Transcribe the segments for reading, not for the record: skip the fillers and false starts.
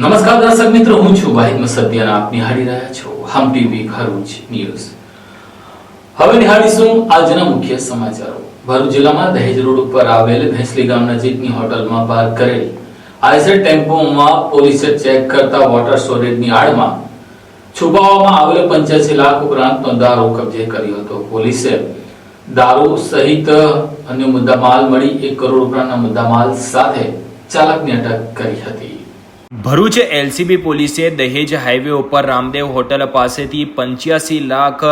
નમસ્કાર દર્શક મિત્રો, હું છું વાહિદ મસદી અને આપ નિહાળી રહ્યા છો હમ ટીવી ભરૂચ ન્યૂઝ। હવે નિહાળીશું આજના મુખ્ય સમાચારો। ભરૂચ જિલ્લામાં દહેજ રોડ ઉપર આવેલ ભેંસલી ગામ નજીકની હોટલમાં પાર્ક કરેલ આઈસર ટેમ્પોમાં પોલીસે ચેક કરતા વોટર સ્ટોરેજની આડમાં છુપાવવામાં આવેલ 85 લાખ ઉપરાંતનો દારૂ કબજે કર્યો હતો। પોલીસે દારૂ સહિત અન્ય મુદ્દામાલ મળી 1 કરોડ ઉપરાંતના મુદ્દામાલ સાથે ચાલકની અટક કરી હતી। ભરૂચ એલસીબી પોલીસે દહેજ હાઈવે ઉપર રામદેવ હોટલ પાસેથી 85 લાખ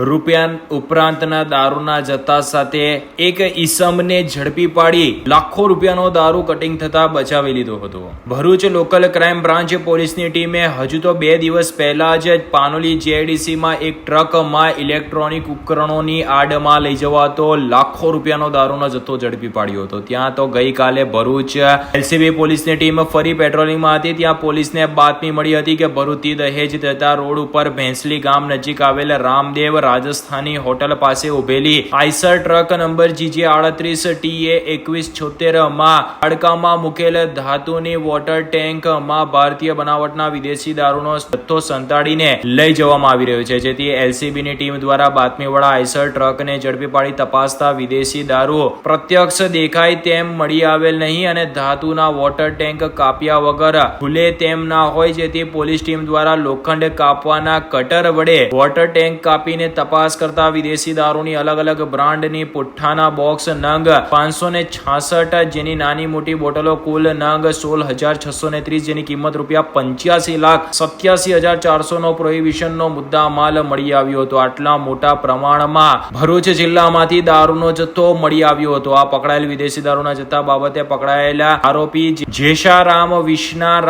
રૂપિયા ઉપરાંતના દારૂના જથ્થા સાથે એક ઈસમને ઝડપી પાડી લાખો રૂપિયાનો દારૂ કટિંગ થતા બચાવી લીધો હતો। ભરૂચ લોકલ ક્રાઇમ બ્રાન્ચ પોલીસની ટીમે હજુ તો 2 દિવસ પહેલા જ પાનોલી જેઆઈડીસીમાં એક ટ્રકમાં ઇલેક્ટ્રોનિક ઉપકરણોની આડમાં લઈ જવાતો લાખો રૂપિયાનો દારૂનો જથ્થો ઝડપી પાડ્યો હતો। ત્યાં તો ગઈકાલે ભરૂચ એલસીબી પોલીસની ટીમ ફરી પેટ્રોલિંગમાં હતી। ત્યાં પોલીસને બાતમી મળી હતી કે ભરૂચથી દહેજ જતા રોડ ઉપર ભેંસલી ગામ નજીક આવેલ રામદેવ રાજસ્થાની હોટલ પાસે ઉભેલી આઈસર ટ્રક નંબર GJ38TA2176 માં અડકામાં મૂકેલ ધાતુની વોટર ટેન્કમાં ભારતીય બનાવટના વિદેશી દારૂનો જથ્થો સંતાડીને લઈ જવામાં આવી રહ્યો છે, જેથી એલસીબીની ટીમ દ્વારા બાતમીવાળા આઈસર ટ્રકને ઝડપી પાડી તપાસતા વિદેશી દારૂ પ્રત્યક્ષ દેખાય તેમ મળી આવેલ નહીં અને ધાતુના વોટર ટેન્ક કાપ્યા વગર ખુલે તેમ ના હોય, જેથી પોલીસ ટીમ દ્વારા લોખંડ કાપવાના કટર વડે વોટર ટેન્ક કાપીને તપાસ કરતા વિદેશી દારૂની અલગ અલગ બ્રાન્ડની પુઠ્ઠાના બોક્સ નંગ 566, જેની નાની મોટી બોટલો કુલ નંગ 16,630, જેની કિંમત ₹85,87,400 નો પ્રોહિબિશનનો મુદ્દા માલ મળી આવ્યો હતો। આટલા મોટા પ્રમાણમાં ભરૂચ જિલ્લામાંથી દારૂનો જથ્થો મળી આવ્યો હતો। આ પકડાયેલ વિદેશી દારૂના જથ્થા બાબતે પકડાયેલા આરોપી જેશારામ વિષ્ણારામ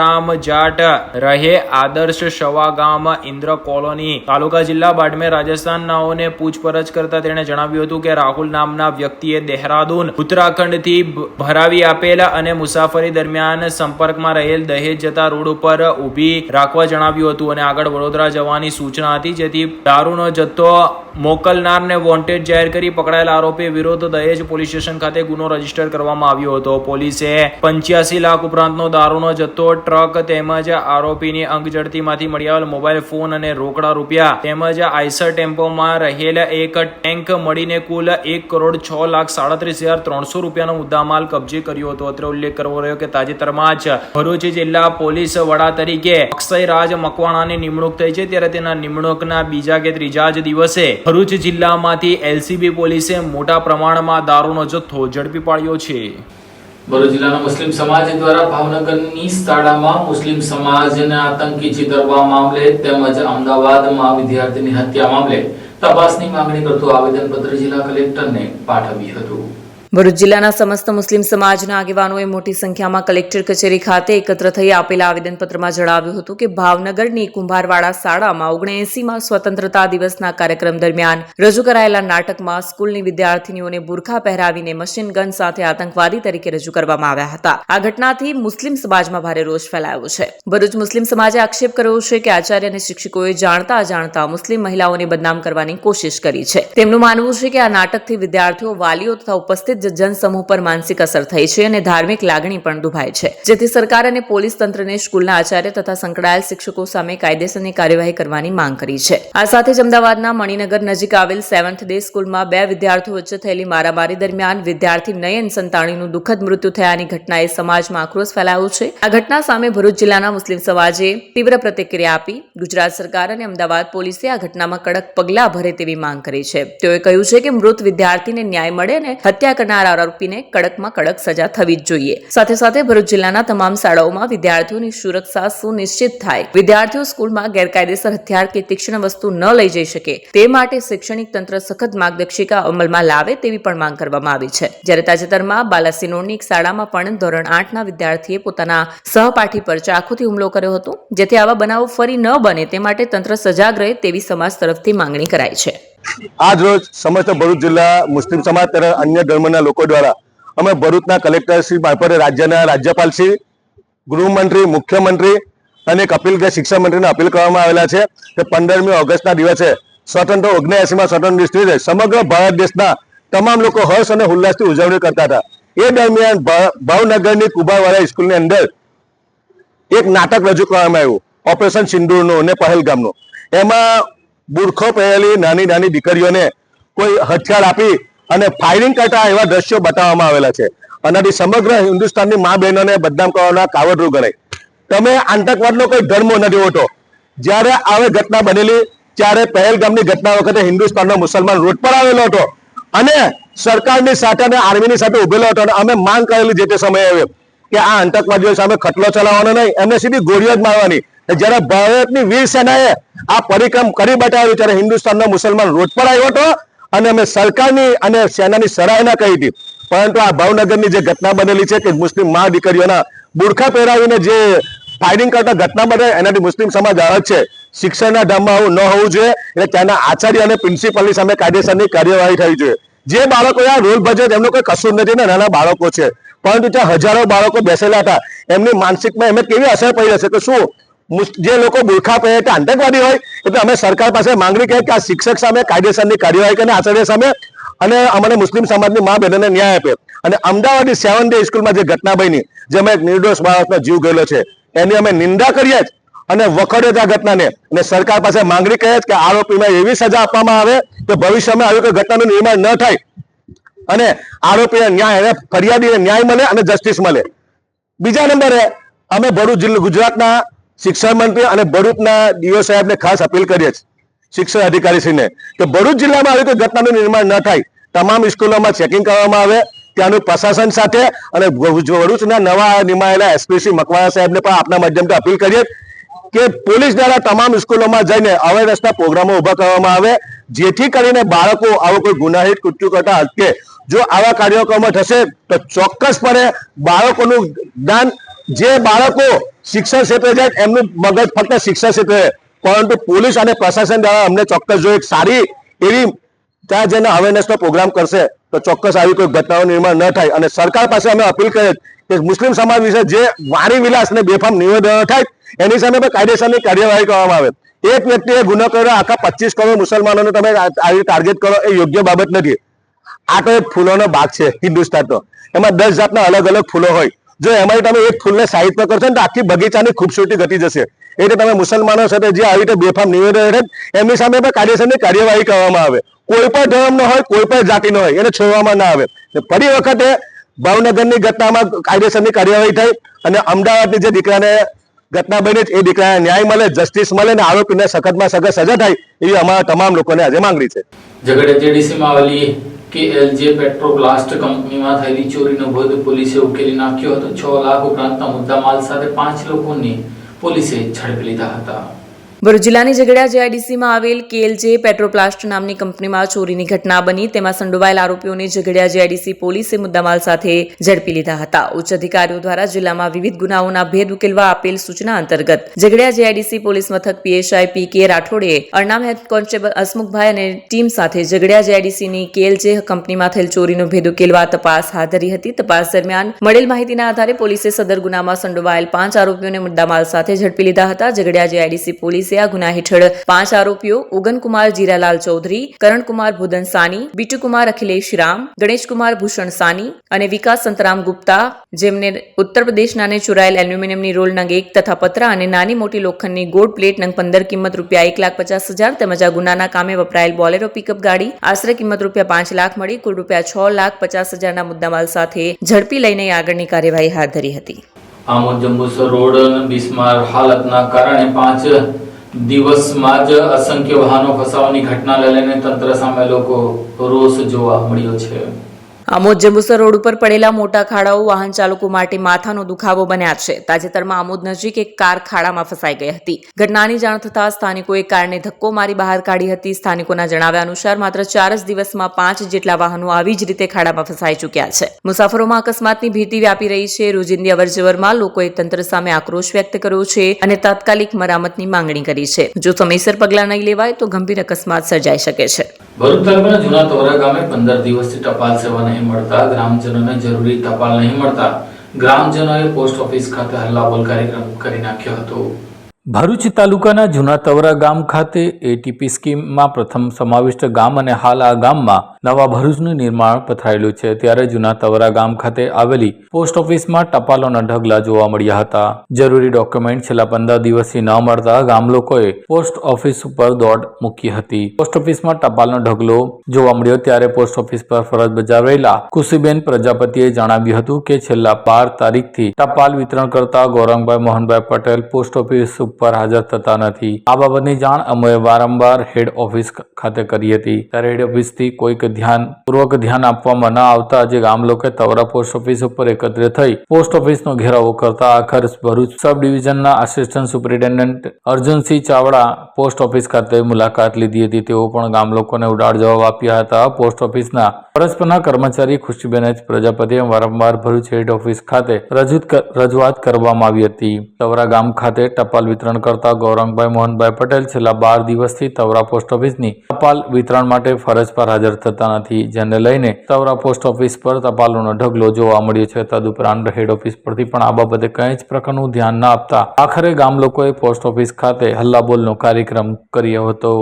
જાટ રહે આદર્શ શવા ગામ ઇન્દ્ર કોલોની તાલુકા જિલ્લા બાડમેર રાજસ્થાન નાઓને પૂછપરછ કરતા તેણે જણાવ્યું હતું કે રાહુલ નામના વ્યક્તિએ દેહરાદૂન ઉત્તરાખંડથી ભરાવી આપેલા અને મુસાફરી દરમિયાન સંપર્કમાં રહેલ દહેજ જતા રોડ ઉપર ઊભી રાખવા જણાવ્યું હતું અને આગળ વડોદરા જવાની સૂચના હતી, જેથી દારૂનો જથ્થો મોકલનારને વોન્ટેડ જાહેર કરી પકડાયેલ આરોપી વિરુદ્ધ દહેજ પોલીસ સ્ટેશન ખાતે ગુનો રજીસ્ટર કરવામાં આવ્યો હતો। પોલીસે 85 લાખ ઉપરાંતનો દારૂનો જથ્થો, ટ્રક તેમજ આરોપીની અંગઝડતીમાંથી મળી આવેલ મોબાઈલ ફોન અને રોકડા રૂપિયા તેમજ આઈસર ટેમ્પોમાં રહેલ એક ટેન્ક મળીને કુલ 1,06,37,300 રૂપિયાનો મુદ્દામાલ કબજે કર્યો હતો। અત્રે ઉલ્લેખ કરવો રહ્યો કે તાજેતરમાં જ ભરૂચ જિલ્લા પોલીસ વડા તરીકે અક્ષયરાજ મકવાણાની નિમણૂક થઈ છે, ત્યારે તેના નિમણૂકના બીજા કે ત્રીજા જ દિવસે ભરૂચ જિલ્લામાંથી એલસીબી પોલીસે મોટા પ્રમાણમાં દારૂનો જથ્થો ઝડપી પાડ્યો છે। ભરૂચ જિલ્લાના મુસ્લિમ સમાજ દ્વારા ભાવનગરની શાળામાં મુસ્લિમ સમાજને આતંકી ચિતરવા મામલે તેમજ અમદાવાદમાં વિદ્યાર્થીની હત્યા મામલે તપાસની માંગણી કરતું આવેદનપત્ર જિલ્લા કલેક્ટરને પાઠવ્યું હતું। ભરૂચ જિલ્લાના સમસ્ત મુસ્લિમ સમાજના આગેવાનોએ મોટી સંખ્યામાં કલેક્ટર કચેરી ખાતે એકત્ર થઈ આપેલા આવેદનપત્રમાં જણાવ્યું હતું કે ભાવનગરની કુંભારવાડા શાળામાં 79માં સ્વતંત્રતા દિવસના કાર્યક્રમ દરમિયાન રજૂ કરાયેલા નાટકમાં સ્કૂલની વિદ્યાર્થીનીઓને બુરખા પહેરાવીને મશીન ગન સાથે આતંકવાદી તરીકે રજૂ કરવામાં આવ્યા હતા। આ ઘટનાથી મુસ્લિમ સમાજમાં ભારે રોષ ફેલાયો છે। ભરૂચ મુસ્લિમ સમાજે આક્ષેપ કર્યો છે કે આચાર્ય અને શિક્ષકોએ જાણતા અજાણતા મુસ્લિમ મહિલાઓને બદનામ કરવાની કોશિશ કરી છે। તેમનું માનવું છે કે આ નાટકથી વિદ્યાર્થીઓ, વાલીઓ તથા ઉપસ્થિત જનસમૂહ પર માનસિક અસર થઈ છે અને ધાર્મિક લાગણી પણ દુભાઈ છે, જેથી સરકાર અને પોલીસ તંત્રને સ્કૂલના આચાર્ય તથા સંકળાયેલ શિક્ષકો સામે કાયદેસરની કાર્યવાહી કરવાની માંગ કરી છે। આ સાથે જ અમદાવાદના મણિનગર નજીક આવેલ 7th ડે સ્કૂલમાં 2 વિદ્યાર્થીઓ વચ્ચે થયેલી મારામારી દરમિયાન વિદ્યાર્થી નયન સંતાણીનું દુઃખદ મૃત્યુ થયાની ઘટનાએ સમાજમાં આક્રોશ ફેલાયો છે। આ ઘટના સામે ભરૂચ જિલ્લાના મુસ્લિમ સમાજે તીવ્ર પ્રતિક્રિયા આપી ગુજરાત સરકાર અને અમદાવાદ પોલીસે આ ઘટનામાં કડક પગલાં ભરે તેવી માંગ કરી છે। તેઓએ કહ્યું છે કે મૃત વિદ્યાર્થીને ન્યાય મળે અને હત્યા કરનાર આરોપીને કડકમાં કડક સજા થવી જ જોઈએ। સાથે સાથે ભરૂચ જિલ્લાના તમામ શાળાઓમાં વિદ્યાર્થીઓની સુરક્ષા સુનિશ્ચિત થાય, વિદ્યાર્થીઓ સ્કૂલમાં ગેરકાયદેસર હથિયાર કે તીક્ષ્ણ વસ્તુ ન લઈ જઈ શકે તે માટે શૈક્ષણિક તંત્ર સખત માર્ગદર્શિકા અમલમાં લાવે તેવી પણ માંગ કરવામાં આવી છે। જ્યારે તાજેતરમાં બાલાસિનોરની એક શાળામાં પણ ધોરણ 8ના વિદ્યાર્થીએ પોતાના સહપાઠી પર ચાકુથી હુમલો કર્યો હતો, જેથી આવા બનાવો ફરી ન બને તે માટે તંત્ર સજાગ રહે તેવી સમાજ તરફથી માંગણી કરાઈ છે। આજ રોજ સમસ્ત ભરૂચ જિલ્લા મુસ્લિમ સમાજ તથા અન્ય ધર્મના લોકો દ્વારા અમે ભરૂચના કલેક્ટર શ્રી મારફતે રાજ્યના રાજ્યપાલ શ્રી, ગૃહમંત્રી, મુખ્યમંત્રી અને અપીલ કે શિક્ષણ મંત્રીને અપીલ કરવામાં આવેલા છે કે 15મી ઓગસ્ટના દિવસે સ્વતંત્ર 79માં સ્વતંત્ર દિવસે સમગ્ર ભારત દેશના તમામ લોકો હર્ષ અને ઉલ્લાસથી ઉજવણી કરતા હતા। એ દરમિયાન ભાવનગરની કુંભારવાડા સ્કૂલની અંદર એક નાટક રજૂ કરવામાં આવ્યું ઓપરેશન સિંદૂરનું અને પહેલગામનું. એમાં બુરખો પહેરેલી નાની નાની દીકરીઓને કોઈ હથિયાર આપી અને ફાયરિંગ કરતા એવા દ્રશ્યો બતાવવામાં આવેલા છે. આનાથી સમગ્ર હિન્દુસ્તાનની મા બહેનોને બદનામ કરવાના કાવતરું ગણાય. તમે આતંકવાદનો કોઈ ધર્મ નથી હોતો. જ્યારે આવી ઘટના બનેલી ત્યારે પહેલગામની ઘટના વખતે હિન્દુસ્તાનનો મુસલમાન રોડ પર આવેલો હતો અને સરકારની સાથે અને આર્મીની સાથે ઉભેલો હતો અને અમે માંગ કરેલી જે તે સમયે કે આ આતંકવાદીઓ સામે ખટલો ચલાવવાનો નહીં, એમને સીધી ગોળીઓ જ મારવાની. જ્યારે ભારતની વીર સેનાએ આ પરિક્રમ કરી બતાવ્યું ત્યારે હિન્દુસ્તાનનો મુસલમાન રોડ પર આવ્યો હતો અને અમે સરકારની અને સેનાની સરાહના કરી હતી. પરંતુ આ ભાવનગરની જે ઘટના બનેલી છે કે મુસ્લિમ મા દીકરીઓના બુરખા પહેરાવીને જે ફાયરિંગ કરતા ઘટના બને એનાથી મુસ્લિમ સમાજ અલગ છે. શિક્ષણના ધામમાં આવું ન હોવું જોઈએ. એટલે ત્યાંના આચાર્ય અને પ્રિન્સિપલની સામે કાયદેસરની કાર્યવાહી થવી જોઈએ. જે બાળકો આ રોલ ભજે એમનો કોઈ કસૂર નથી ને નાના બાળકો છે, પરંતુ ત્યાં હજારો બાળકો બેસેલા હતા. એમની માનસિકમાં એમને કેવી અસર પડી હશે કે શું જે લોકો બુરખા પહેરે તે આતંકવાદી હોય? એટલે અમે સરકાર પાસે માંગણી કરી કે આ શિક્ષક સામે કાયદેસરની કાર્યવાહી કરીને આચાર્ય સામે અને અમને મુસ્લિમ સમાજની મા બહેનોને ન્યાય આપે. અને અમદાવાદની 7 ડે સ્કૂલમાં જે ઘટના બની જેમાં એક નિર્દોષ બાળકનો જીવ ગયેલો છે એની અમે નિંદા કરીએ જ અને વખોડે આ ઘટનાને અને સરકાર પાસે માંગણી કરીએ કે આરોપીમાં એવી સજા આપવામાં આવે કે ભવિષ્યમાં આવી કોઈ ઘટનાનું નિર્માણ ન થાય અને આરોપીને ન્યાય ફરિયાદીને ન્યાય મળે અને જસ્ટિસ મળે. બીજા નંબરે અમે ભરૂચ જિલ્લા ગુજરાતના શિક્ષણ મંત્રી અને ભરૂચના ડીઓ સાહેબને ખાસ અપીલ કરીએ છીએ, શિક્ષણ અધિકારીશ્રીને, કે ભરૂચ જિલ્લામાં આવી કોઈ ઘટનાનું નિર્માણ ન થાય. તમામ સ્કૂલોમાં ચેકિંગ કરવામાં આવે ત્યાંનું પ્રશાસન સાથે અને ભરૂચના નવા નિમાયેલા એસપીસી મકવાણા સાહેબને પણ આપના માધ્યમથી અપીલ કરીએ કે પોલીસ દ્વારા તમામ સ્કૂલોમાં જઈને અવેરનેસના પ્રોગ્રામો ઉભા કરવામાં આવે જેથી કરીને બાળકો આવો કોઈ ગુનાહિત કૃત્યો કરતા અટકે. જો આવા કાર્યક્રમો થશે તો ચોક્કસપણે બાળકોનું જ્ઞાન, જે બાળકો શિક્ષણ ક્ષેત્રે જાય એમનું મગજ ફક્ત શિક્ષણ ક્ષેત્રે, પરંતુ પોલીસ અને પ્રશાસન દ્વારા અમને ચોક્કસ જો એક સારી એવી ત્યાં જઈને અવેરનેસનો પ્રોગ્રામ કરશે તો ચોક્કસ આવી કોઈ ઘટનાનું નિર્માણ ન થાય. અને સરકાર પાસે અમે અપીલ કરીએ કે મુસ્લિમ સમાજ વિશે જે વાણી વિલાસ અને બેફામ નિવેદનો થાય એની સામે પણ કાયદેસરની કાર્યવાહી કરવામાં આવે. એક વ્યક્તિએ ગુનો કર્યો આખા 25 કરોડ મુસલમાનોને તમે આવી ટાર્ગેટ કરો એ યોગ્ય બાબત નથી. આ તો એક ફૂલોનો બાગ છે હિન્દુસ્તાનનો, એમાં 10 જાતના અલગ અલગ ફૂલો હોય. જો એમાં તમે એક ફૂલને સાઈડ પર કરશો ને તો આખી બગીચાની ખૂબસૂરતી ઘટી જશે. એટલે તમે મુસલમાનો સાથે જે આવી રીતે બેફામ નિવેદન એમની સામે પણ કાયદેસરની કાર્યવાહી કરવામાં આવે. કોઈ પણ ધર્મનો હોય, કોઈ પણ જાતિનો હોય, એને છોડવામાં ના આવે. ફરી વખતે ભાવનગરની ઘટનામાં કાયદેસરની કાર્યવાહી થઈ અને અમદાવાદની જે દીકરાને ઘટના બની એ દીકરાને ન્યાય મળે, જસ્ટિસ મળે અને આરોપીને સખતમાં સખત સજા થાય એવી અમારા તમામ લોકોને આજે માંગણી છે. ઝઘડિયા જેડીસીમાં આવેલી કેએલજે પેટ્રોપ્લાસ્ટ કંપનીમાં થયેલી ચોરીનો ભોગ પોલીસે ઉકેલી નાખ્યો હતો. 6 લાખ ઉપરાંતના મુદ્દામાલ સાથે 5 લોકોને પોલીસે ઝડપી લીધા હતા. ભરૂચ જિલ્લાની ઝઘડિયા જેઆઈડીસીમાં આવેલ કેએલજે પેટ્રોપ્લાસ્ટ નામની કંપનીમાં ચોરીની ઘટના બની. તેમાં સંડોવાયેલ આરોપીઓને ઝઘડિયા જેઆઈડીસી પોલીસે મુદ્દામાલ સાથે ઝડપી લીધા હતા. ઉચ્ચ અધિકારીઓ દ્વારા જિલ્લામાં વિવિધ ગુનાઓના ભેદ ઉકેલવા આપેલ સૂચના અંતર્ગત ઝઘડિયા જેઆઈડીસી પોલીસ મથક પીએસઆઈ પી.કે. રાઠોડે અરનામ હેડ કોન્સ્ટેબલ હસમુખભાઈ અને ટીમ સાથે ઝઘડિયા જેઆઈડીસીની કેએલજે કંપનીમાં થયેલ ચોરીનો ભેદ ઉકેલવા તપાસ હાથ ધરી હતી. તપાસ દરમિયાન મળેલ માહિતીના આધારે પોલીસે સદર ગુનામાં સંડોવાયેલ 5 આરોપીઓને મુદ્દામાલ સાથે ઝડપી લીધા હતા. ઝઘડિયા જેઆઈડીસી પોલીસ આ ગુના હેઠળ 5 આરોપીઓ ઉગનકુમાર જીરાલાલ ચૌધરી, કરણકુમાર ભુદન સાની, બીટુકુમાર અખિલેશ રામ, ગણેશકુમાર ભૂષણ સાની અને વિકાસ સંતરામ ગુપ્તા, જેમને ઉત્તર પ્રદેશના ચોરાયેલ એલ્યુમિનિયમની રોલ નંગ 1 તથા પતરા અને નાની મોટી લોખંડની ગોલ્ડ પ્લેટ નંગ 15 કિંમત રૂપિયા 1,50,000 તેમજ આ ગુનાના કામે વપરાયેલ બોલેરો પિકઅપ ગાડી આશરે કિંમત રૂપિયા 5 લાખ મળી કુલ રૂપિયા 6,50,000 મુદ્દામાલ સાથે ઝડપી લઈને આગળની કાર્યવાહી હાથ ધરી હતી. આમોદ જંબુસર રોડ બિસ્માર હાલતના કારણે 5 દિવસમાં જ અસંખ્ય વાહનો ફસાવાની ઘટના લઈને તંત્ર સામે લોકો રોષ જોવા મળ્યો છે. આમોદ જંબુસર રોડ ઉપર પડેલા મોટા ખાડાઓ વાહન ચાલકો માટે માથાનો દુખાવો બન્યા છે. તાજેતરમાં આમોદ નજીક એક કાર ખાડામાં ફસાઈ ગઈ હતી. ઘટનાની જાણ થતાં સ્થાનિકોએ કારને ધક્કો મારી બહાર કાઢી હતી. સ્થાનિકોના જણાવ્યા અનુસાર માત્ર 4 જ દિવસમાં 5 જેટલા વાહનો આવી જ રીતે ખાડામાં ફસાઈ ચૂક્યા છે. મુસાફરોમાં અકસ્માતની ભીતિ વ્યાપી રહી છે. રોજિંદી અવરજવરમાં લોકોએ તંત્ર સામે આક્રોશ વ્યક્ત કર્યો છે અને તાત્કાલિક મરામતની માંગણી કરી છે. જો સમયસર પગલાં નહીં લેવાય તો ગંભીર અકસ્માત સર્જાઈ શકે છે. ભરૂચ તાલુકાના જૂના તોરા ગામે 15 દિવસથી ટપાલ સેવા નહીં મળતા ગ્રામજનોને જરૂરી ટપાલ નહીં મળતા ગ્રામજનોએ પોસ્ટ ઓફિસ ખાતે હલ્લાબોલ કાર્યક્રમ કરી નાખ્યો હતો. ભરૂચ તાલુકાના જૂના તવરા ગામ ખાતે એટીપી સ્કીમમાં પ્રથમ સમાવિષ્ટ ગામ અને હાલ આ ગામમાં નવા ભરૂચનું નિર્માણ પથરાયેલું છે, ત્યારે જૂના તવરા ગામ ખાતે આવેલી પોસ્ટ ઓફિસમાં ટપાલોના ઢગલા જોવા મળ્યા હતા. જરૂરી ડોક્યુમેન્ટ છેલ્લા 15 દિવસથી ન મળતા ગામ લોકોએ પોસ્ટ ઓફિસ ઉપર દોડ મૂકી હતી. પોસ્ટ ઓફિસમાં ટપાલનો ઢગલો જોવા મળ્યો ત્યારે પોસ્ટ ઓફિસ પર ફરજ બજાવેલા ખુશીબેન પ્રજાપતિએ જણાવ્યું હતું કે છેલ્લા 12 તારીખથી ટપાલ વિતરણ કરતા ગૌરંગભાઈ મોહનભાઈ પટેલ પોસ્ટ ઓફિસ ઉપર હાજર થતા નથી. આ બાબતની જાણ અમે વારંવાર હેડ ઓફિસ ખાતે કરી હતી, ત્યારે હેડ ઓફિસથી કોઈક ધ્યાન આપવામાં ન આવતા આજે ગામ લોકોએ તવરા પોસ્ટ ઓફિસ ઉપર એકત્રિત થઈ પોસ્ટ ઓફિસનો ઘેરાવો કરતા આખરે ભરૂચ સબ ડિવિઝનના assistant superintendent Arjunsinh Chavda post office ખાતે મુલાકાત લીધી હતી. તેઓ પણ ગામ લોકોને ઉડાડ જવાબ આપ્યા હતા. પોસ્ટ ઓફિસના ફરજ પરના કર્મચારી ખુશીબેન પ્રજાપતિએ વારંવાર ભરૂચ હેડ ઓફિસ ખાતે રજૂઆત કરવામાં આવી હતી. તવરા ગામ ખાતે ટપાલ વિતરણ કરતા ગૌરંગભાઈ મોહનભાઈ પટેલ છેલ્લા 12 દિવસથી તવરા પોસ્ટ ઓફિસની ટપાલ વિતરણ માટે ફરજ પર હાજર થતા નથી, જેને લઈને તવરા પોસ્ટ ઓફિસ પર ટપાલોનો ઢગલો જોવા મળ્યો છે. તદુપરાંત હેડ ઓફિસ પરથી પણ આ બાબતે કંઈ જ પ્રકારનું ધ્યાન ન આપતા આખરે ગામ લોકોએ પોસ્ટ ઓફિસ ખાતે હલ્લાબોલનો કાર્યક્રમ કર્યો હતો.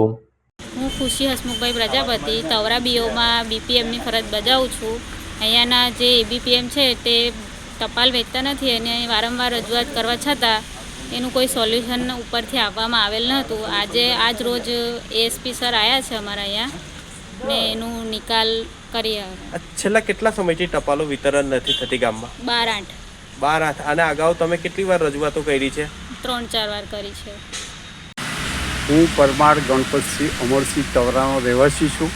હું ખુશી હસમુખભાઈ પ્રજાપતિ તવરા બીઓમાં બીપીએમની ફરજ બજાવું છું. અહીંયાના જે એબીપીએમ છે તે ટપાલ વેચતા નથી અને વારંવાર રજૂઆત કરવા છતાં એનું કોઈ સોલ્યુશન ઉપરથી આપવામાં આવેલ નહોતું. આજ રોજ એએસપી સર આવ્યા છે અમારા અહીંયા ને એનું નિકાલ કરી. છેલ્લા કેટલા સમયથી ટપાલો વિતરણ નથી થતી ગામમાં? 12-8 અને અગાઉ તમે કેટલી વાર રજૂઆતો કરી છે? 3-4 વાર કરી છે. હું પરમાર ગણપતસિંહ અમરસિંહ તવરાનો રહેવાસી છું.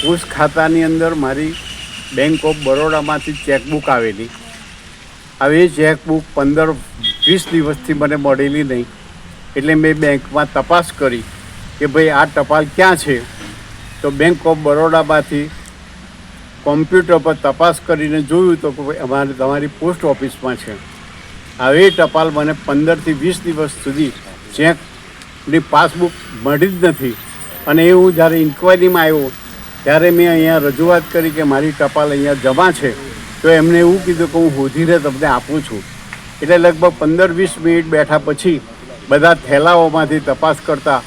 પોસ્ટ ખાતાની અંદર મારી બેંક ઓફ બરોડામાંથી ચેકબુક આવેલી. હવે એ ચેકબુક 15-20 દિવસથી મને મળેલી નહીં, એટલે મેં બેંકમાં તપાસ કરી કે ભાઈ આ ટપાલ ક્યાં છે. તો બેંક ઓફ બરોડામાંથી કોમ્પ્યુટર પર તપાસ કરીને જોયું તો ભાઈ તમારી પોસ્ટ ઓફિસમાં છે. હવે એ ટપાલ મને 15થી 20 દિવસ સુધી ચેકની પાસબુક મળી જ નથી. અને એ હું જ્યારે ઇન્ક્વાયરીમાં આવ્યો ત્યારે મેં અહીંયા રજૂઆત કરી કે મારી ટપાલ અહીંયા જમા છે, તો એમને એવું કીધું કે હું શોધીને તમને આપું છું. એટલે લગભગ 15-20 મિનિટ બેઠા પછી બધા થેલાઓમાંથી તપાસ કરતાં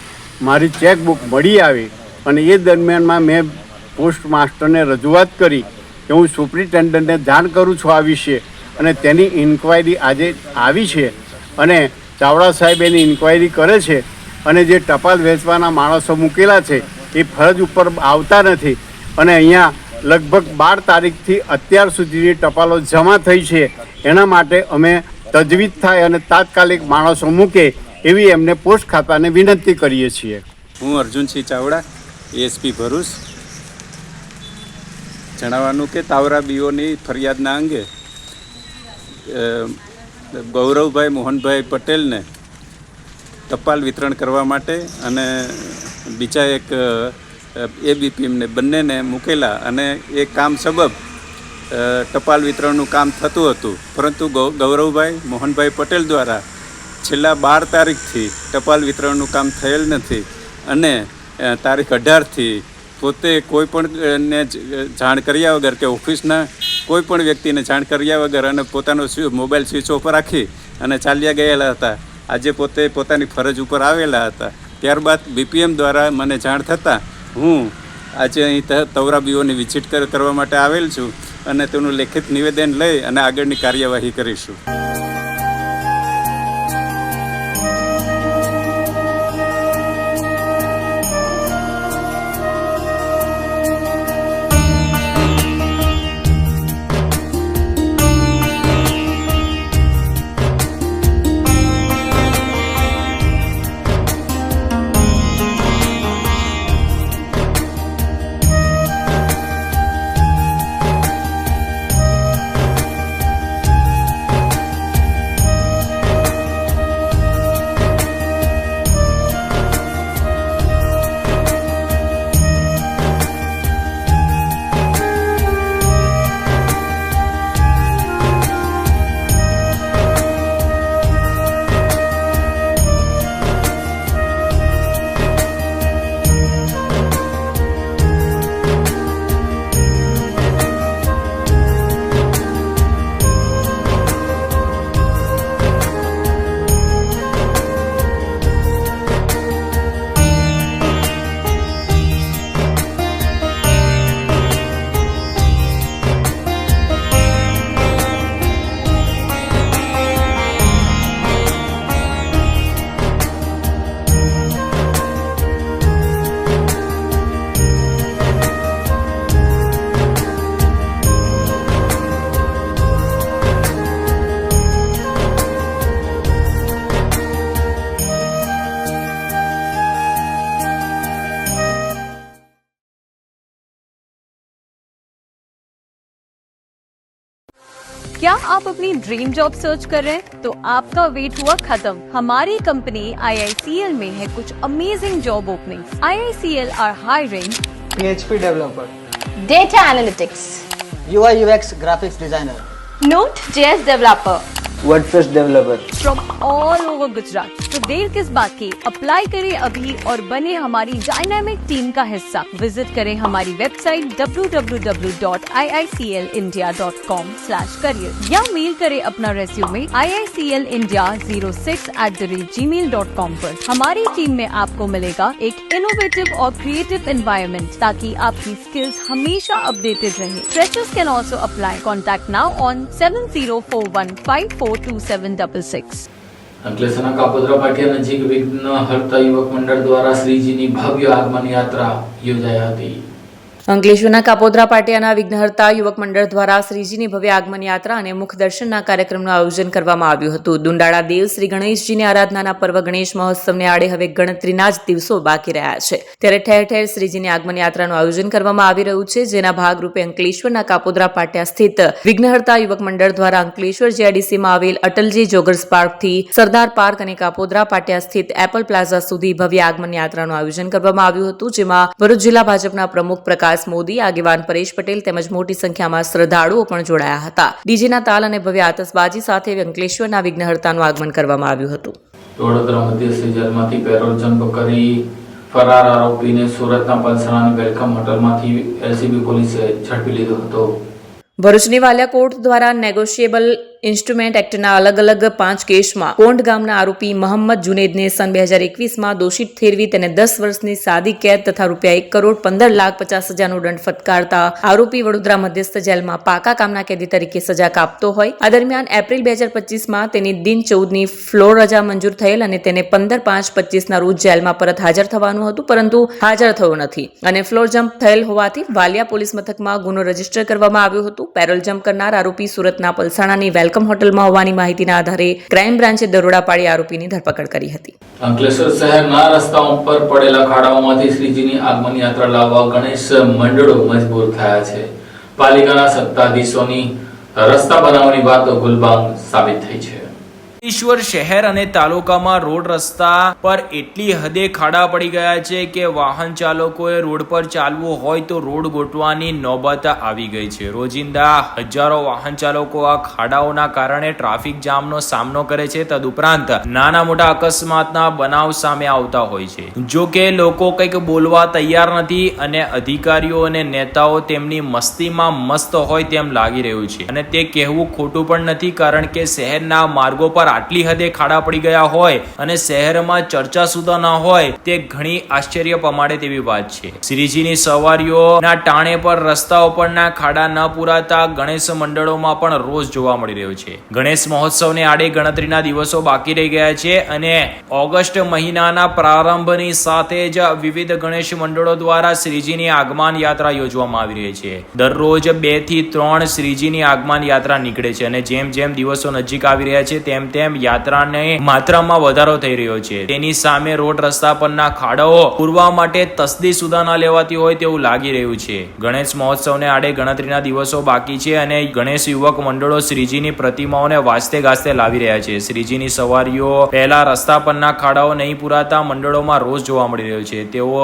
મારી ચેકબુક મળી આવી. અને એ દરમિયાનમાં મેં પોસ્ટ માસ્ટરને રજૂઆત કરી કે હું સુપ્રિન્ટેન્ડન્ટને જાણ કરું છું આ વિશે, અને તેની ઇન્ક્વાયરી આજે આવી છે અને ચાવડા સાહેબ એની ઇન્ક્વાયરી કરે છે. અને જે ટપાલ વેચવાના માણસો મૂકેલા છે એ ફરજ ઉપર આવતા નથી. અને અહીંયા લગભગ 12 તારીખથી અત્યાર સુધીની ટપાલો જમા થઈ છે. એના માટે અમે તજવીજ થાય અને તાત્કાલિક માણસો મૂકે એવી એમને પોસ્ટ ખાતાને વિનંતી કરીએ છીએ. હું અર્જુનસિંહ ચાવડા, એએસપી ભરૂચ. જણાવવાનું કે તાવરા બીઓની ફરિયાદના અંગે ગૌરવભાઈ મોહનભાઈ પટેલને ટપાલ વિતરણ કરવા માટે અને બીજા એક એબીપીએમને બંનેને મૂકેલા અને એ કામ સબબ ટપાલ વિતરણનું કામ થતું હતું. પરંતુ ગૌરવભાઈ મોહનભાઈ પટેલ દ્વારા છેલ્લા 12 તારીખથી ટપાલ વિતરણનું કામ થયેલ નથી અને તારીખ 18થી પોતે કોઈ પણને જાણ કર્યા વગર કે ઓફિસના કોઈ પણ વ્યક્તિને જાણ કર્યા વગર અને પોતાનો મોબાઈલ સ્વિચ ઓફ રાખી અને ચાલ્યા ગયેલા હતા. આજે પોતે પોતાની ફરજ ઉપર આવેલા હતા. ત્યારબાદ બીપીએમ દ્વારા મને જાણ થતાં હું આજે અહીં તવરા બીઓની વિઝિટ કરવા માટે આવેલ છું અને તેનું લેખિત નિવેદન લઈ અને આગળની કાર્યવાહી કરીશું. क्या आप अपनी ड्रीम जॉब सर्च कर रहे हैं? तो आपका वेट हुआ खत्म। हमारी कंपनी IICL में है कुछ amazing job openings. IICL are hiring PHP developer, data analytics, UI UX graphics designer, Node.js developer WordPress developer. From all over Gujarat. तो देर किस बात की, अप्लाई करें अभी और बने हमारी डायनामिक टीम का हिस्सा। विजिट करें हमारी वेबसाइट www.iiclindia.com/career या मेल करें अपना रेज्यूमे iiclindia06@gmail.com पर। हमारी टीम में आपको मिलेगा एक इनोवेटिव और क्रिएटिव एनवायरनमेंट ताकि आपकी स्किल्स हमेशा अपडेटेड रहे। Freshers can also apply. Contact now on 7041542766. અંકલેશ્વરના કાપોદ્રા પાટિયા નજીક વિઘ્નહર્તા યુવક મંડળ દ્વારા શ્રીજીની ભવ્ય આગમન યાત્રા યોજાઈ હતી. અંકલેશ્વરના કાપોદ્રા પાટિયાના વિઘ્નહર્તા યુવક મંડળ દ્વારા શ્રીજીની ભવ્ય આગમન યાત્રા અને મુખ દર્શનના કાર્યક્રમનું આયોજન કરવામાં આવ્યું હતું. દુંડાળા દેવ શ્રી ગણેશજીની આરાધનાના પર્વ ગણેશ મહોત્સવને આડે હવે ગણતરીના જ દિવસો બાકી રહ્યા છે. ત્યારે ઠેર ઠેર શ્રીજીની આગમન યાત્રાનું આયોજન કરવામાં આવી રહ્યું છે, જેના ભાગરૂપે અંકલેશ્વરના કાપોદ્રા પાટિયા સ્થિત વિઘ્નહર્તા યુવક મંડળ દ્વારા અંકલેશ્વર GIDCમાં આવેલ અટલજી જોગર્સ પાર્કથી સરદાર પાર્ક અને કાપોદ્રા પાટિયા સ્થિત એપલ પ્લાઝા સુધી ભવ્ય આગમન યાત્રાનું આયોજન કરવામાં આવ્યું હતું, જેમાં ભરૂચ જિલ્લા ભાજપના પ્રમુખ પ્રકાશ મોદી, આગેવાન પરેશ પટેલ તેમજ મોટી સંખ્યામાં શ્રદ્ધાળુઓ પણ જોડાયા હતા. ડીજેના તાલ અને ભવ્ય આતશબાજી સાથે અંકલેશ્વરના વિઘ્નહર્તાનું આગમન કરવામાં આવ્યું હતું. વડોદરા મધ્યસ્થ જેલમાંથી પેરોલ જમ્પ કરી ફરાર આરોપીને સુરતના પલસાણાની વેલકમ હોટલમાંથી LCB પોલીસે ઝડપી લીધો હતો. ભરૂચની વાલિયા કોર્ટ દ્વારા નેગોશિયેબલ ઇન્સ્ટ્રુમેન્ટ એક્ટના અલગ અલગ 5 કેસમાં કોંઢ ગામના આરોપી મોહમ્મદ જુનેદને સન 2021માં દોષિત ઠેરવી તેને 10 વર્ષની સાદી કેદ તથા ₹1,15,50,000નો દંડ ફટકારતા આરોપી વડોદરા મધ્યસ્થ જેલમાં પાકા કામના કેદી તરીકે સજા કાપતો હોય. આ દરમિયાન એપ્રિલ 2025માં તેની દિન 14ની ફ્લોર રજા મંજૂર થયેલ અને તેને 15/5/25ના રોજ જેલમાં પરત હાજર થવાનું હતું, પરંતુ હાજર થયો નથી અને ફ્લોર જમ્પ થયેલ હોવાથી વાલિયા પોલીસ મથકમાં ગુનો રજીસ્ટર કરવામાં આવ્યો હતો. પેરોલ જમ્પ કરનાર આરોપી સુરતના પલસાણાની વેલકમ હોટલમાં હોવાની માહિતીના આધારે ક્રાઇમ બ્રાન્ચે દરોડા પાડી આરોપીની ધરપકડ કરી હતી. અંકલેશ્વર શહેરના રસ્તાઓ પર પડેલા ખાડાઓમાંથી શ્રીજીની આગમન યાત્રા લાવવા ગણેશ મંડળો મજબૂર થયા છે. પાલિકાના સત્તાધીશોની રસ્તા બનાવવાની વાતો ગુલબાંગ સાબિત થઈ છે. ઈશ્વર શહેર અને તાલુકામાં રોડ રસ્તા પર એટલી હદે ખાડા પડી ગયા છે કે વાહન ચાલકોએ રોડ પર ચાલવું હોય તો રોડ ગોઠવાની નોબત આવી ગઈ છે. રોજિંદા હજારો વાહન ચાલકો આ ખાડાઓના કારણે ટ્રાફિક જામનો સામનો કરે છે. તદુપરાંત નાના મોટા અકસ્માતના બનાવ સામે આવતા હોય છે. જો કે લોકો કંઈક બોલવા તૈયાર નથી અને અધિકારીઓ અને નેતાઓ તેમની મસ્તીમાં મસ્ત હોય તેમ લાગી રહ્યું છે અને તે કહેવું ખોટું પણ નથી, કારણ કે શહેરના માર્ગો પર આટલી હદે ખાડા પડી ગયા હોય અને શહેરમાં ચર્ચા સુધા ન હોય તે ઘણી આશ્ચર્ય પમાડે તેવી વાત છે. શ્રીજીની સવારીઓના ટાણે પર રસ્તાઓ પરના ખાડા ન પુરાતા ગણેશ મંડળોમાં પણ રોષ જોવા મળી રહ્યો છે. ગણેશ મહોત્સવને આડે ગણતરીના દિવસો બાકી રહી ગયા છે અને ઓગસ્ટ મહિનાના પ્રારંભની સાથે જ વિવિધ ગણેશ મંડળો દ્વારા શ્રીજીની આગમન યાત્રા યોજવામાં આવી રહી છે. દરરોજ 2 થી 3 શ્રીજીની આગમન યાત્રા નીકળે છે અને જેમ જેમ દિવસો નજીક આવી રહ્યા છે તેમ તેમ યાત્રાને માત્રામાં વધારો થઈ રહ્યો છે. તેની સામે રોડ રસ્તા પરના ખાડાઓ પૂરવા માટે તસ્દી સુધા ન લેવાતી હોય તેવું લાગી રહ્યું છે. ગણેશ મહોત્સવને આડે ગણતરીના દિવસો બાકી છે અને ગણેશ યુવક મંડળો શ્રીજીની પ્રતિમાઓને વાજતે ગાજતે લાવી રહ્યા છે. શ્રીજીની સવારીઓ પહેલા રસ્તા પરના ખાડાઓ નહીં પુરાતા મંડળોમાં રોષ જોવા મળી રહ્યો છે. તેઓ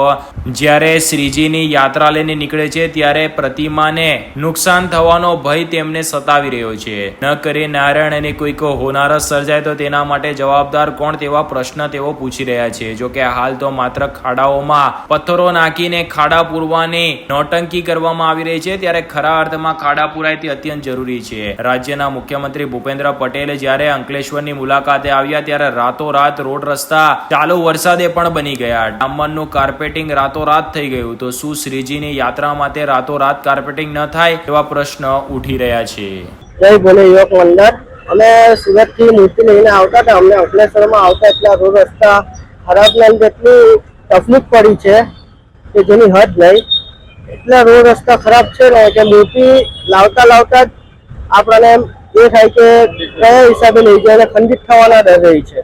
જ્યારે શ્રીજીની યાત્રા લઈને નીકળે છે ત્યારે પ્રતિમાને નુકસાન થવાનો ભય તેમને સતાવી રહ્યો છે. ન કરે નારાયણ અને કોઈક હોનારત સર્જાય તો તેના માટે જવાબદાર કોણ તેવા પ્રશ્ન તેઓ પૂછી રહ્યા છે. જો કે હાલ તો માત્ર ખાડાઓમાં પથ્થરો નાખીને ખાડા પૂરવાની નોટંકી કરવામાં આવી રહી છે, ત્યારે ખરા અર્થમાં ખાડા પૂરાય તે અત્યંત જરૂરી છે. રાજ્યના મુખ્યમંત્રી ભૂપેન્દ્ર પટેલે જ્યારે અંકલેશ્વરની મુલાકાતે આવ્યા ત્યારે રાતોરાત રોડ રસ્તા ચાલુ વરસાદે પણ બની ગયા. ડામરનું કાર્પેટિંગ રાતોરાત થઈ ગયું, તો શું શ્રીજીની યાત્રા માટે રાતોરાત કાર્પેટિંગ ન થાય એવા પ્રશ્ન ઉઠી રહ્યા છે. જય ભોલે યુવક મંડળ. અમે સુરતથી મૂર્તિ લઈને આવતા હતા. અમને અંકલેશ્વરમાં આવતા એટલા રોડ રસ્તા ખરાબના લીધે એટલી તકલીફ પડી છે કે જેની હદ નહીં. એટલા રોડ રસ્તા ખરાબ છે ને કે મૂર્તિ લાવતા લાવતા જ આપણને એમ એ થાય કે કયા હિસાબે લઈ જાય અને ખંડિત થવાના ડર રહી છે.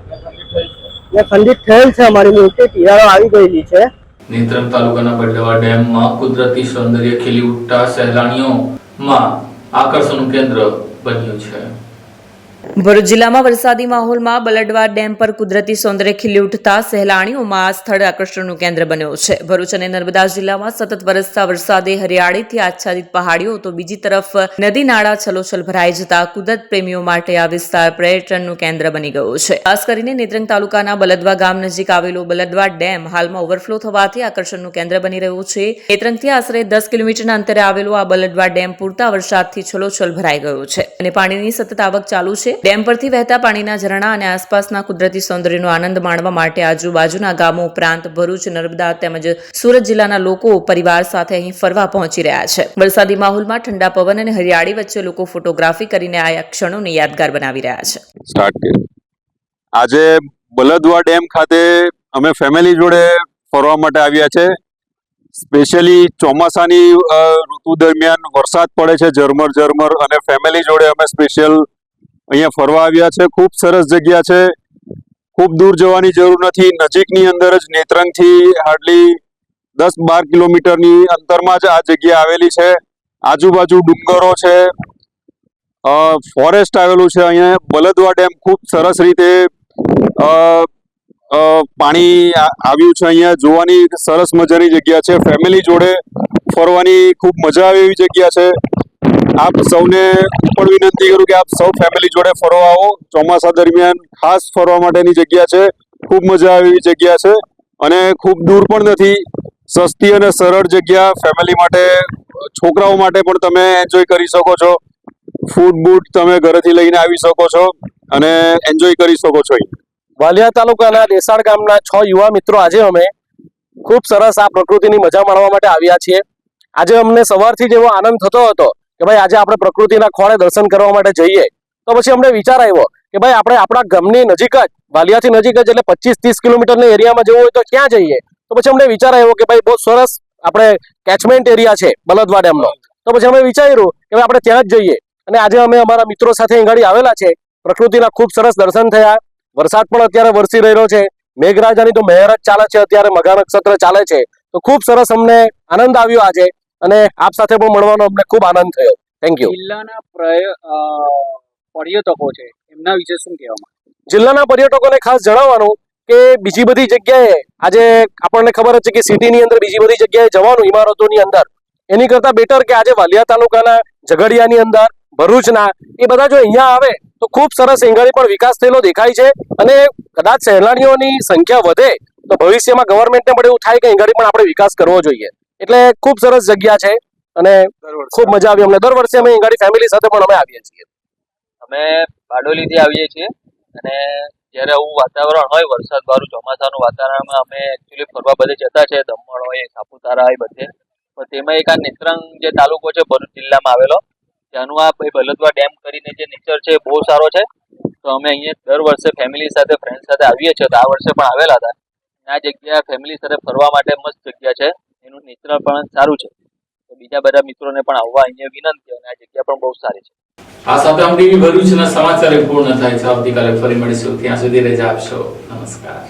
ને ખંડિત થયેલ છે અમારી મૂર્તિ, તિરાડો આવી ગયેલી છે. નેત્રંગ તાલુકાના બડવા ડેમમાં કુદરતી સૌંદર્ય ખીલી ઉઠતા સહેલાણીઓમાં આકર્ષણનું કેન્દ્ર બન્યું છે. ભરૂચ જિલ્લામાં વરસાદી માહોલમાં બલડવા ડેમ પર કુદરતી સૌંદર્ય ખીલી ઉઠતા સહેલાણીઓમાં આ સ્થળ આકર્ષણનું કેન્દ્ર બન્યો છે. ભરૂચ અને નર્મદા જિલ્લામાં સતત વરસતા વરસાદે હરિયાળીથી આચ્છાદિત પહાડીઓ તો બીજી તરફ નદી નાળા છલોછલ ભરાઈ જતા કુદરત પ્રેમીઓ માટે આ વિસ્તાર પર્યટનનું કેન્દ્ર બની ગયો છે. ખાસ કરીને નેત્રંગ તાલુકાના બલદવા ગામ નજીક આવેલો બલદવા ડેમ હાલમાં ઓવરફ્લો થવાથી આકર્ષણનું કેન્દ્ર બની રહ્યું છે. નેત્રંગથી આશરે 10 કિલોમીટરના અંતરે આવેલો આ બલદવા ડેમ પૂરતા વરસાદથી છલોછલ ભરાઈ ગયો છે અને પાણીની સતત આવક ચાલુ છે. ડેમ પરથી વહેતા પાણીના ઝરણા અને આસપાસના કુદરતી સૌંદર્યનો આનંદ માણવા માટે આજુબાજુના ગામો ઉપરાંત ભરૂચ, નર્મદા તેમજ સુરત જિલ્લાના લોકો પરિવાર સાથે અહીં ફરવા પહોંચી રહ્યા છે. વરસાદી માહોલમાં ઠંડા પવન અને હરિયાળી વચ્ચે લોકો ફોટોગ્રાફી કરીને આ ક્ષણોને યાદગાર બનાવી રહ્યા છે. આજે બલદવા ડેમ ખાતે અમે ફેમિલી જોડે ફરવા માટે આવ્યા છે. સ્પેશિયલી ચોમાસાની ઋતુ દરમિયાન વરસાદ પડે છે ઝરમર અને ફેમિલી જોડે અમે સ્પેશિયલ અહીંયા ફરવા આવ્યા છે. ખૂબ સરસ જગ્યા છે. ખૂબ દૂર જવાની જરૂર નથી. નજીકની અંદર જ નેત્રંગથી હાર્ડલી 10-12 કિલોમીટરની અંતરમાં જ આ જગ્યા આવેલી છે. આજુબાજુ ડુંગરો છે, ફોરેસ્ટ આવેલું છે. અહીંયા બલદવા ડેમ ખૂબ સરસ રીતે પાણી આવ્યું છે. અહીંયા જોવાની સરસ મજાની જગ્યા છે. ફેમિલી જોડે ફરવાની ખૂબ મજા આવે એવી જગ્યા છે. આપ સૌને પણ વિનંતી કરું કે આપ સૌ ફેમિલી જોડે ફરવા આવો. ચોમાસા દરમિયાન ખાસ ફરવા માટેની જગ્યા છે. ખૂબ મજા આવે એવી જગ્યા છે અને ખૂબ દૂર પણ નથી. સસ્તી અને સરળ જગ્યા ફેમિલી માટે, છોકરાઓ માટે પણ તમે એન્જોય કરી શકો છો. ફૂડ બૂટ તમે ઘરેથી લઈને આવી શકો છો અને એન્જોય કરી શકો છો. વાલિયા તાલુકાના દેસાડ ગામના 6 યુવા મિત્રો આજે અમે ખૂબ સરસ આ પ્રકૃતિની મજા માણવા માટે આવ્યા છીએ. આજે અમને સવારથી જ એવો આનંદ થતો હતો કે ભાઈ આજે આપણે પ્રકૃતિના ખોળે દર્શન કરવા માટે જઈએ. તો પછી અમને વિચાર આવ્યો કે ભાઈ આપણે આપણા ગામની નજીક જ, વાલિયાથી નજીક જ એટલે 25-30 કિલોમીટરના એરિયામાં જવું હોય તો ક્યાં જઈએ? તો પછી અમને વિચાર આવ્યો કે ભાઈ બહુ સરસ આપણે કેચમેન્ટ એરિયા છે બલદવા ડેમનો. તો પછી અમે વિચાર્યું કે ભાઈ આપણે ત્યાં જ જઈએ અને આજે અમે અમારા મિત્રો સાથે અહીં ગાડી આવેલા છે. પ્રકૃતિના ખૂબ સરસ દર્શન થયા. વરસાદ પણ અત્યારે વરસી રહ્યો છે. મેઘરાજાની તો મહેર જ ચાલે છે. અત્યારે મઘા નક્ષત્ર ચાલે છે. તો ખૂબ સરસ અમને આનંદ આવ્યો આજે અને આપ સાથે પણ મળવાનો અમને ખૂબ આનંદ થયો. Thank you. જિલ્લાના પર્યટકો છે એમના વિશે શું કહેવામાં? જિલ્લાના પર્યટકોને ખાસ જણાવવાનું કે બીજી બધી જગ્યાએ આજે આપણને ખબર જ છે કે સિટીની અંદર બીજી બધી જગ્યાએ જવાનું ઇમારતોની અંદર, એની કરતા બેટર કે આજે વાલિયા તાલુકાના ઝઘડિયાની અંદર, ભરૂચના એ બધા જો અહીંયા આવે તો ખૂબ સરસ એંગાળી પણ વિકાસ થયેલો દેખાય છે અને કદાચ સહેલાણીઓની સંખ્યા વધે તો ભવિષ્યમાં ગવર્મેન્ટને પણ એવું થાય કે એંગાળી પણ આપણે વિકાસ કરવો જોઈએ. એટલે ખૂબ સરસ જગ્યા છે અને ખૂબ મજા આવી અમને. દર વર્ષે અમે એંગાળી ફેમિલી સાથે પણ અમે આવીએ છીએ. અમે બારડોલીથી આવીએ છીએ અને જ્યારે આવું વાતાવરણ હોય વરસાદવાળું ચોમાસાનું વાતાવરણમાં અમે એકચ્યુઅલી ફરવા બધે જતા છે. દમણ હોય, સાપુતારા હોય બધે. પણ તેમાં એક આ નેત્રંગ જે તાલુકો છે ભરૂચ જિલ્લામાં આવેલો, ત્યાંનું આ બલદવા ડેમ કરીને જે નેચર છે બહુ સારો છે. તો અમે અહીંયા દર વર્ષે ફેમિલી સાથે, ફ્રેન્ડ સાથે આવીએ છીએ. તો આ વર્ષે પણ આવેલા હતા. આ જગ્યા ફેમિલી સાથે ફરવા માટે મસ્ત જગ્યા છે. એનું નેચર પણ સારું છે. તો બીજા બધા મિત્રોને પણ આવવા અહીંયા વિનંતી અને આ જગ્યા પણ બહુ સારી છે. આ સાથે આમ ટીવી ભરૂચના સમાચાર પૂર્ણ થાય છે. આવતીકાલે ફરી મળીશું. ત્યાં સુધી રજા આપશો. નમસ્કાર.